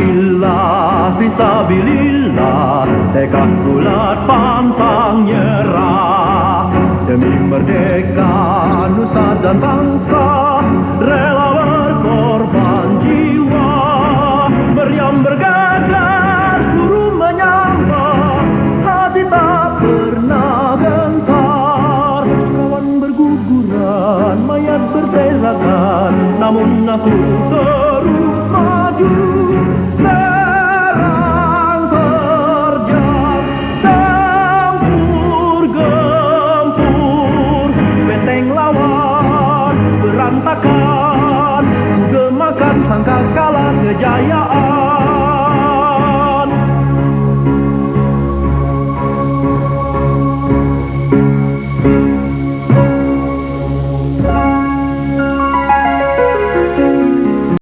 Fisabilillah, fisabilillah, tekad bulat pantang nyerah. Demi merdeka nusa dan bangsa, rela berkorban jiwa. Meriam bergegar, guru menyambar, hati tak pernah gentar. Kawan berguguran, mayat berserakan, namun aku